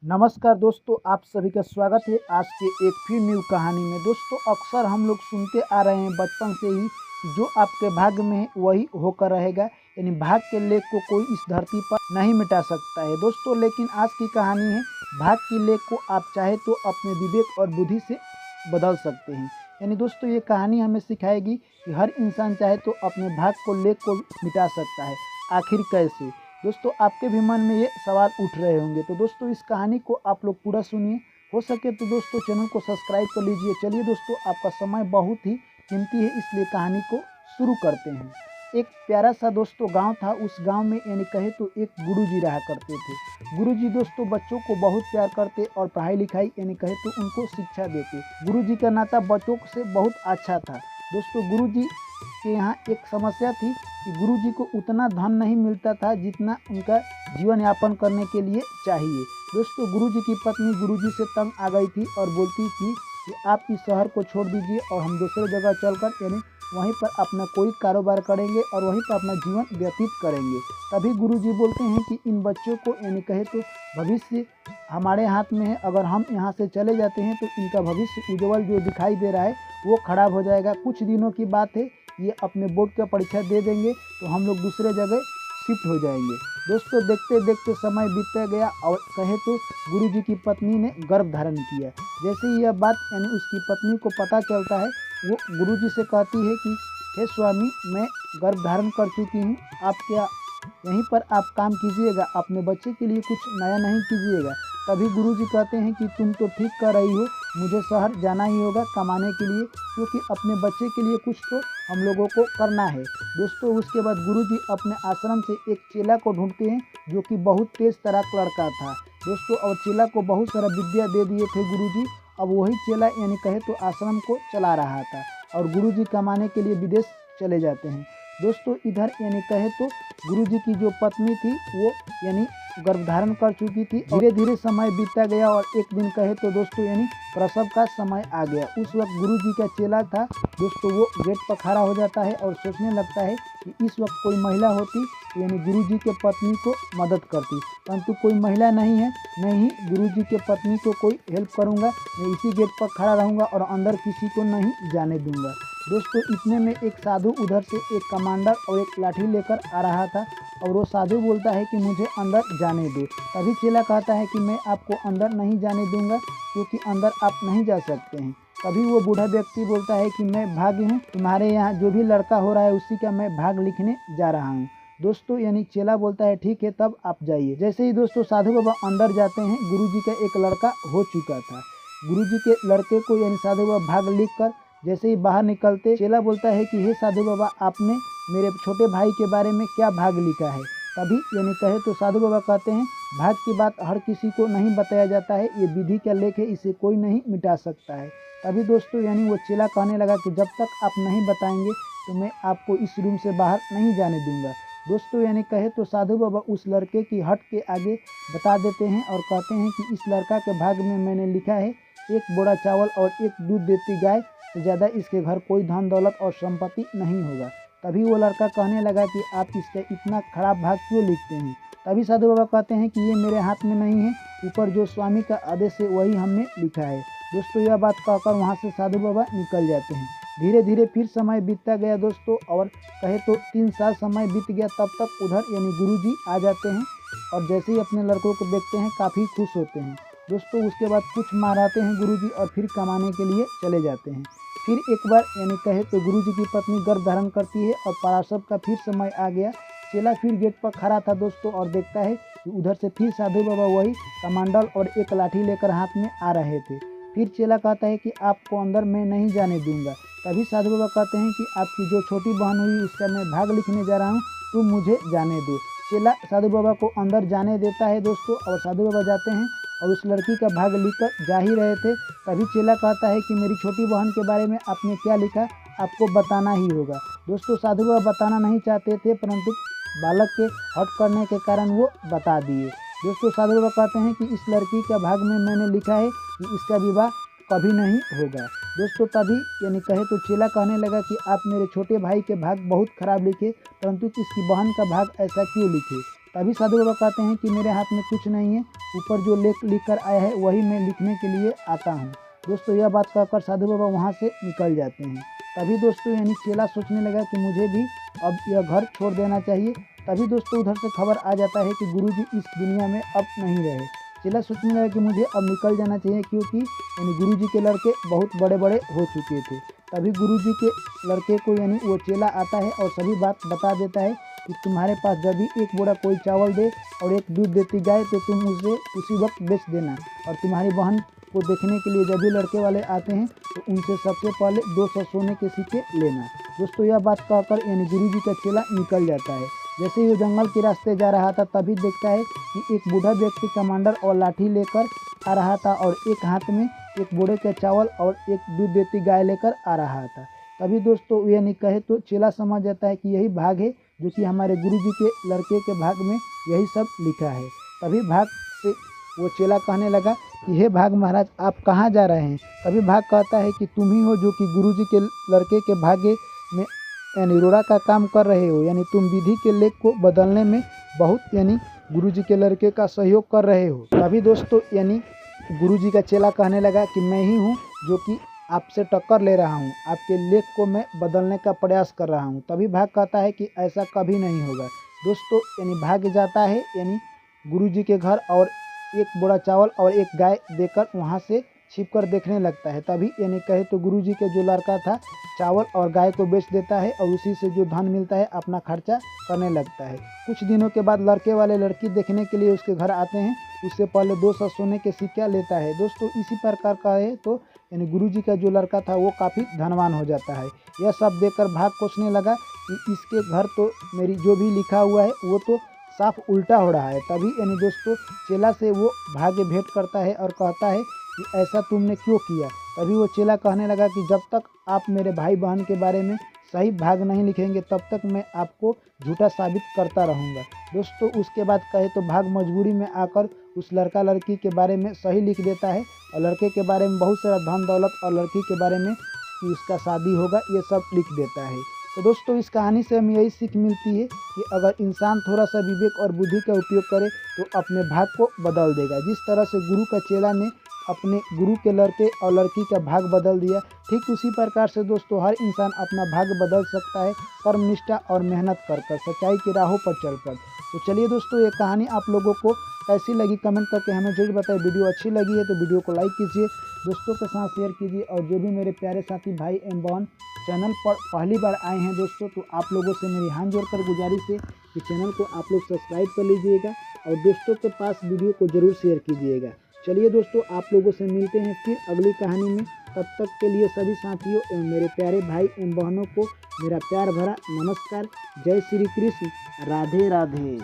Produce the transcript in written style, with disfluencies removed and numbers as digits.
नमस्कार दोस्तों, आप सभी का स्वागत है आज के एक फिर न्यू कहानी में। दोस्तों, अक्सर हम लोग सुनते आ रहे हैं बचपन से ही कि जो आपके भाग्य में है वही होकर रहेगा, यानी भाग्य के लेख को कोई इस धरती पर नहीं मिटा सकता है। दोस्तों, लेकिन आज की कहानी है भाग्य की लेख को आप चाहे तो अपने विवेक और बुद्धि से बदल सकते हैं। यानी दोस्तों, ये कहानी हमें सिखाएगी कि हर इंसान चाहे तो अपने भाग्य को लेख को मिटा सकता है। आखिर कैसे? दोस्तों, आपके भी मन में ये सवाल उठ रहे होंगे, तो दोस्तों इस कहानी को आप लोग पूरा सुनिए। हो सके तो दोस्तों चैनल को सब्सक्राइब कर लीजिए। चलिए दोस्तों, आपका समय बहुत ही कीमती है, इसलिए कहानी को शुरू करते हैं। एक प्यारा सा दोस्तों गांव था। उस गांव में यानी कहे तो एक गुरुजी रहा करते थे। गुरुजी दोस्तों बच्चों को बहुत प्यार करते और पढ़ाई लिखाई यानी कहे तो उनको शिक्षा देते। गुरुजी का नाता बच्चों से बहुत अच्छा था। दोस्तों, गुरुजी के यहाँ एक समस्या थी कि गुरुजी को उतना धन नहीं मिलता था जितना उनका जीवन यापन करने के लिए चाहिए। दोस्तों, गुरुजी की पत्नी गुरुजी से तंग आ गई थी और बोलती थी कि आप इस शहर को छोड़ दीजिए और हम दूसरे जगह चलकर यानी वहीं पर अपना कोई कारोबार करेंगे और वहीं पर अपना जीवन व्यतीत करेंगे। तभी गुरुजी बोलते हैं कि इन बच्चों को यानी कहे तो भविष्य हमारे हाथ में है। अगर हम यहाँ से चले जाते हैं तो इनका भविष्य उज्जवल जो दिखाई दे रहा है वो खराब हो जाएगा। कुछ दिनों की बात है, ये अपने बोर्ड का परीक्षा दे देंगे तो हम लोग दूसरे जगह शिफ्ट हो जाएंगे। दोस्तों, देखते देखते समय बीतता गया और कहे तो गुरुजी की पत्नी ने गर्भ धारण किया। जैसे ही यह बात यानी उसकी पत्नी को पता चलता है, वो गुरुजी से कहती है कि हे स्वामी, मैं गर्भ धारण कर चुकी हूँ। आप क्या यहीं पर आप काम कीजिएगा, अपने बच्चे के लिए कुछ नया नहीं कीजिएगा। तभी गुरुजी कहते हैं कि तुम तो ठीक कर रही हो, मुझे शहर जाना ही होगा कमाने के लिए, क्योंकि अपने बच्चे के लिए कुछ तो हम लोगों को करना है। दोस्तों, उसके बाद गुरुजी अपने आश्रम से एक चेला को ढूंढते हैं जो कि बहुत तेज तराक लड़का था। दोस्तों, और चेला को बहुत सारा विद्या दे दिए थे गुरुजी। अब वही चेला यानी कहे तो आश्रम को चला रहा था और गुरुजी कमाने के लिए विदेश चले जाते हैं। दोस्तों, इधर यानी कहे तो गुरुजी की जो पत्नी थी वो यानी गर्भधारण कर चुकी थी। धीरे धीरे समय बीतता गया और एक दिन कहे तो दोस्तों यानी प्रसव का समय आ गया। उस वक्त गुरुजी का चेला था दोस्तों, वो गेट पर खड़ा हो जाता है और सोचने लगता है कि इस वक्त कोई महिला होती तो यानी गुरुजी के पत्नी को मदद करती, परंतु कोई महिला नहीं है। मैं ही गुरुजी के पत्नी को कोई हेल्प करूँगा, मैं इसी गेट पर खड़ा रहूँगा और अंदर किसी को नहीं जाने दूँगा। दोस्तों, इतने में एक साधु उधर से एक कमांडर और एक लाठी लेकर आ रहा था और वो साधु बोलता है कि मुझे अंदर जाने दो। तभी चेला कहता है कि मैं आपको अंदर नहीं जाने दूंगा, क्योंकि अंदर आप नहीं जा सकते हैं। तभी वो बूढ़ा व्यक्ति बोलता है कि मैं भाग्य हूँ, तुम्हारे यहाँ जो भी लड़का हो रहा है उसी का मैं भाग लिखने जा रहा हूँ। दोस्तों, यानी चेला बोलता है ठीक है, तब आप जाइए। जैसे ही दोस्तों साधु बाबा अंदर जाते हैं, गुरुजी का एक लड़का हो चुका था। गुरुजी के लड़के को यानी साधु बाबा भाग लिख कर जैसे ही बाहर निकलते, चेला बोलता है कि हे साधु बाबा, आपने मेरे छोटे भाई के बारे में क्या भाग लिखा है? तभी यानी कहे तो साधु बाबा कहते हैं, भाग की बात हर किसी को नहीं बताया जाता है, ये विधि का लेख है, इसे कोई नहीं मिटा सकता है। तभी दोस्तों यानी वो चेला कहने लगा कि जब तक आप नहीं बताएंगे तो मैं आपको इस रूम से बाहर नहीं जाने दूंगा। दोस्तों, यानी कहे तो साधु बाबा उस लड़के की हट के आगे बता देते हैं और कहते हैं कि इस लड़का के भाग में मैंने लिखा है एक बोरा चावल और एक दूध देती गाय से ज़्यादा इसके घर कोई धन दौलत और संपत्ति नहीं होगा। तभी वो लड़का कहने लगा कि आप इसका इतना खराब भाग क्यों लिखते हैं? तभी साधु बाबा कहते हैं कि ये मेरे हाथ में नहीं है, ऊपर जो स्वामी का आदेश है वही हमने लिखा है। दोस्तों, यह बात कहकर वहाँ से साधु बाबा निकल जाते हैं। धीरे धीरे फिर समय बीतता गया दोस्तों, और कहे तो 3 साल समय बीत गया। तब तक उधर यानी गुरुजी आ जाते हैं और जैसे ही अपने लड़कों को देखते हैं काफ़ी खुश होते हैं। दोस्तों, उसके बाद कुछ माराते हैं गुरुजी और फिर कमाने के लिए चले जाते हैं। फिर एक बार यानी कहे तो गुरुजी की पत्नी गर्भ धारण करती है और प्रसव का फिर समय आ गया। चेला फिर गेट पर खड़ा था दोस्तों और देखता है कि उधर से फिर साधु बाबा वही कमंडल और एक लाठी लेकर हाथ में आ रहे थे। फिर चेला कहता है कि आपको अंदर मैं नहीं जाने दूंगा। तभी साधु बाबा कहते हैं कि आपकी जो छोटी बहन हुई उसका मैं भाग लिखने जा रहा हूँ, तुम मुझे जाने दो। चेला साधु बाबा को अंदर जाने देता है दोस्तों, और साधु बाबा जाते हैं और उस लड़की का भाग लिखकर जा ही रहे थे। तभी चेला कहता है कि मेरी छोटी बहन के बारे में आपने क्या लिखा, आपको बताना ही होगा। दोस्तों, साधु बाबा बताना नहीं चाहते थे, परंतु बालक के हट करने के कारण वो बता दिए। दोस्तों, साधु बाबा कहते हैं कि इस लड़की का भाग में मैंने लिखा है कि इसका विवाह कभी नहीं होगा। दोस्तों, तभी यानी कहे तो चेला कहने लगा कि आप मेरे छोटे भाई के भाग बहुत खराब लिखे, परंतु इसकी बहन का भाग ऐसा क्यों लिखे? तभी साधु बाबा कहते हैं कि मेरे हाथ में कुछ नहीं है, ऊपर जो लेख लिख कर आया है वही मैं लिखने के लिए आता हूँ। दोस्तों यह बात कहकर साधु बाबा वहाँ से निकल जाते हैं। तभी दोस्तों यानी चेला सोचने लगा कि मुझे भी अब यह घर छोड़ देना चाहिए। तभी दोस्तों उधर से खबर आ जाता है कि गुरुजी इस दुनिया में अब नहीं रहे। चेला सोचने लगा कि मुझे अब निकल जाना चाहिए, क्योंकि यानी गुरुजी के लड़के बहुत बड़े बड़े हो चुके थे। तभी गुरुजी के लड़के को यानी वो चेला आता है और सभी बात बता देता है कि तुम्हारे पास जब भी एक बोरा कोई चावल दे और एक दूध देती गाय तो तुम उसे उसी वक्त बेच देना, और तुम्हारी बहन को देखने के लिए जब भी लड़के वाले आते हैं तो उनसे सबसे पहले 200 सोने के सिक्के लेना। दोस्तों यह बात कहकर यानी गुरुजी का चेला निकल जाता है। जैसे ही वो जंगल के रास्ते जा रहा था तभी देखता है कि एक बूढ़ा व्यक्ति कमांडर और लाठी लेकर आ रहा था और एक हाथ में एक बोरे का चावल और एक दूध देती गाय लेकर आ रहा था। तभी दोस्तों यानी कहे तो चेला समझ जाता है कि यही भाग है जो कि हमारे गुरुजी के लड़के के भाग में यही सब लिखा है। तभी भाग से वो चेला कहने लगा कि हे भाग महाराज, आप कहाँ जा रहे हैं। तभी भाग कहता है कि तुम ही हो जो कि गुरुजी के लड़के के भाग्य में यानी रोड़ा का काम कर रहे हो, यानी तुम विधि के लेख को बदलने में बहुत यानी गुरुजी के लड़के का सहयोग कर रहे हो। तभी दोस्तों यानी गुरुजी का चेला कहने लगा कि मैं ही हूँ जो कि आपसे टक्कर ले रहा हूँ, आपके लेख को मैं बदलने का प्रयास कर रहा हूँ। तभी भाग कहता है कि ऐसा कभी नहीं होगा। दोस्तों यानी भाग जाता है यानी गुरुजी के घर और एक बोरा चावल और एक गाय देकर वहाँ से छिप कर देखने लगता है। तभी यानी कहे तो गुरुजी के जो लड़का था चावल और गाय को बेच देता है और उसी से जो धन मिलता है अपना खर्चा करने लगता है। कुछ दिनों के बाद लड़के वाले लड़की देखने के लिए उसके घर आते हैं। उससे पहले 200 सोने के सिक्का लेता है। दोस्तों इसी प्रकार का है तो यानी गुरुजी का जो लड़का था वो काफ़ी धनवान हो जाता है। यह सब देखकर भाग सोचने लगा कि इसके घर तो मेरी जो भी लिखा हुआ है वो तो साफ उल्टा हो रहा है। तभी यानी दोस्तों चेला से वो भाग्य भेंट करता है और कहता है कि ऐसा तुमने क्यों किया। तभी वो चेला कहने लगा कि जब तक आप मेरे भाई बहन के बारे में सही भाग नहीं लिखेंगे तब तक मैं आपको झूठा साबित करता रहूँगा। दोस्तों उसके बाद कहे तो भाग मजबूरी में आकर उस लड़का लड़की के बारे में सही लिख देता है और लड़के के बारे में बहुत सारा धन दौलत और लड़की के बारे में कि उसका शादी होगा ये सब लिख देता है। तो दोस्तों इस कहानी से हमें यही सीख मिलती है कि अगर इंसान थोड़ा सा विवेक और बुद्धि का उपयोग करे तो अपने भाग को बदल देगा। जिस तरह से गुरु का चेला ने अपने गुरु के लड़के और लड़की का भाग बदल दिया, ठीक उसी प्रकार से दोस्तों हर इंसान अपना भाग बदल सकता है कर्मनिष्ठा और मेहनत कर सच्चाई की राहों पर चलकर। तो चलिए दोस्तों ये कहानी आप लोगों को कैसी लगी कमेंट करके हमें जरूर बताएं। वीडियो अच्छी लगी है तो वीडियो को लाइक कीजिए, दोस्तों के साथ शेयर कीजिए, और जो भी मेरे प्यारे साथी भाई एवं बहन चैनल पर पहली बार आए हैं दोस्तों तो आप लोगों से मेरी हाथ जोड़कर गुजारिश है कि चैनल को आप लोग सब्सक्राइब कर लीजिएगा और दोस्तों के पास वीडियो को ज़रूर शेयर कीजिएगा। चलिए दोस्तों आप लोगों से मिलते हैं फिर अगली कहानी में। तब तक के लिए सभी साथियों एवं मेरे प्यारे भाई एवं बहनों को मेरा प्यार भरा नमस्कार। जय श्री कृष्ण, राधे राधे।